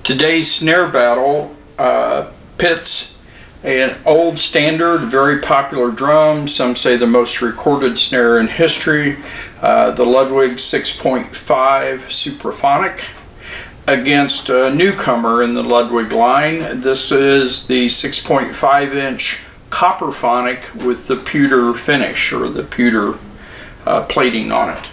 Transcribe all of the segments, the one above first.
Today's snare battle pits an old standard, very popular drum, some say the most recorded snare in history, the Ludwig 6.5 Supraphonic, against a newcomer in the Ludwig line. This is the 6.5-inch Copperphonic with the pewter finish, or the pewter plating on it.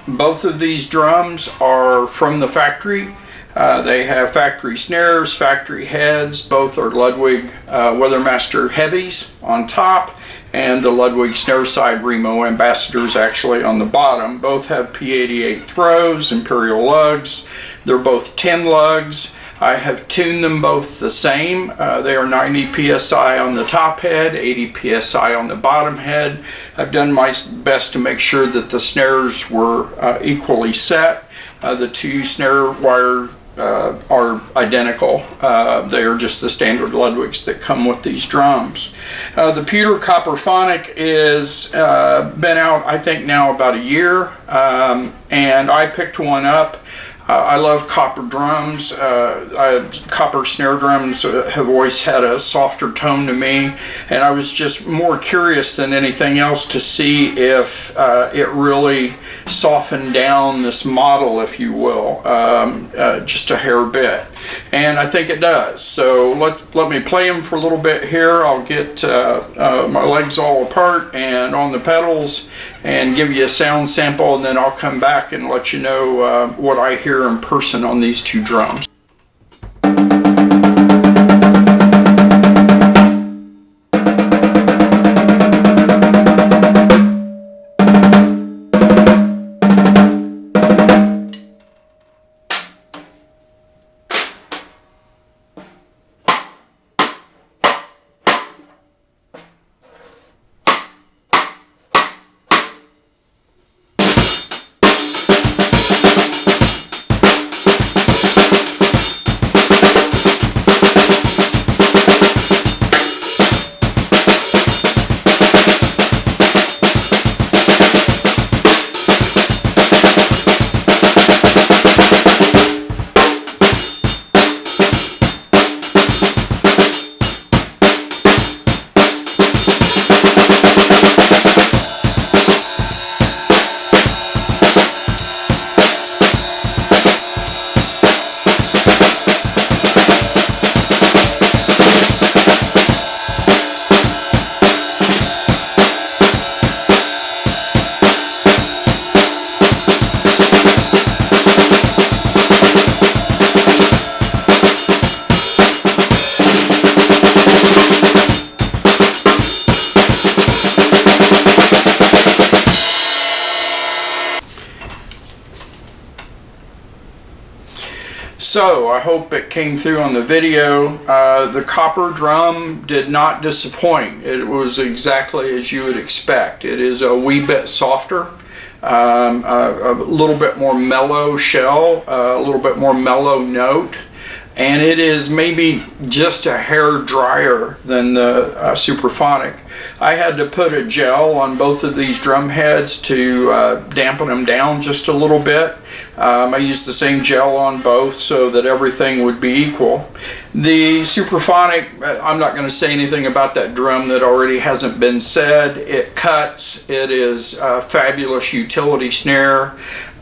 Both of these drums are from the factory. They have factory snares, factory heads. Both are Ludwig Weathermaster heavies on top, and the Ludwig snare side Remo Ambassadors actually on the bottom. Both have P88 throws, imperial lugs. They're both 10 lugs. I have tuned them both the same. They are 90 psi on the top head, 80 psi on the bottom head. I've done my best to make sure that the snares were equally set. The two snare wires are identical. They are just the standard Ludwigs that come with these drums. The Pewter Copperphonic is been out, I think, now about a year, and I picked one up. I love copper drums. Copper snare drums have always had a softer tone to me, and I was just more curious than anything else to see if it really softened down this model, if you will, just a hair bit. And I think it does. So let me play them for a little bit here. I'll get my legs all apart and on the pedals and give you a sound sample, and then I'll come back and let you know what I hear in person on these two drums. So I hope it came through on the video. The copper drum did not disappoint. It was exactly as you would expect. It is a wee bit softer, a little bit more mellow shell, a little bit more mellow note, and it is maybe just a hair drier than the Supraphonic. I had to put a gel on both of these drum heads to dampen them down just a little bit. I used the same gel on both so that everything would be equal. The Supraphonic, I'm not going to say anything about that drum that already hasn't been said. It cuts. It is a fabulous utility snare.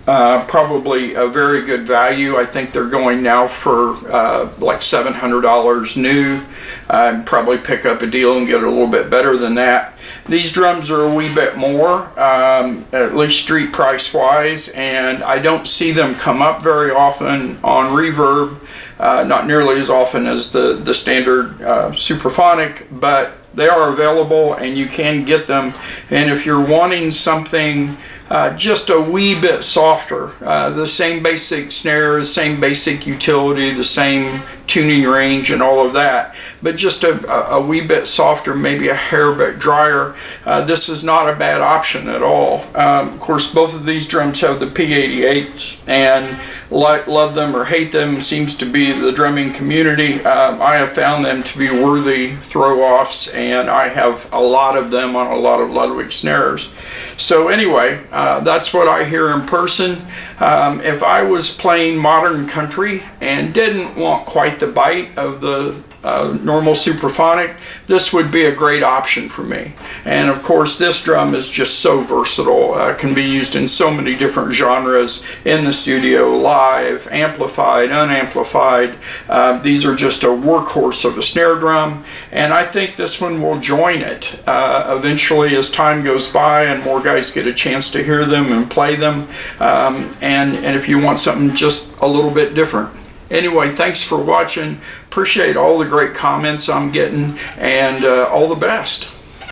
Probably a very good value. I think they're going now for like $700 new. I'd probably pick up a deal and get it a little bit better than that. These drums are a wee bit more, at least street price wise, and I don't see them come up very often on Reverb, not nearly as often as the standard Supraphonic, but they are available and you can get them. And if you're wanting something just a wee bit softer, the same basic snare, the same basic utility, the same tuning range and all of that, but just a wee bit softer, maybe a hair bit drier, this is not a bad option at all. Of course, both of these drums have the P88s, and love them or hate them seems to be the drumming community. I have found them to be worthy throw-offs, and I have a lot of them on a lot of Ludwig snares. So anyway, that's what I hear in person. If I was playing modern country and didn't want quite the bite of the normal Supraphonic, this would be a great option for me. And of course, this drum is just so versatile, can be used in so many different genres in the studio, live, amplified, unamplified. These are just a workhorse of a snare drum, and I think this one will join it eventually as time goes by and more guys get a chance to hear them and play them, and if you want something just a little bit different. Anyway, thanks for watching. Appreciate all the great comments I'm getting, and all the best.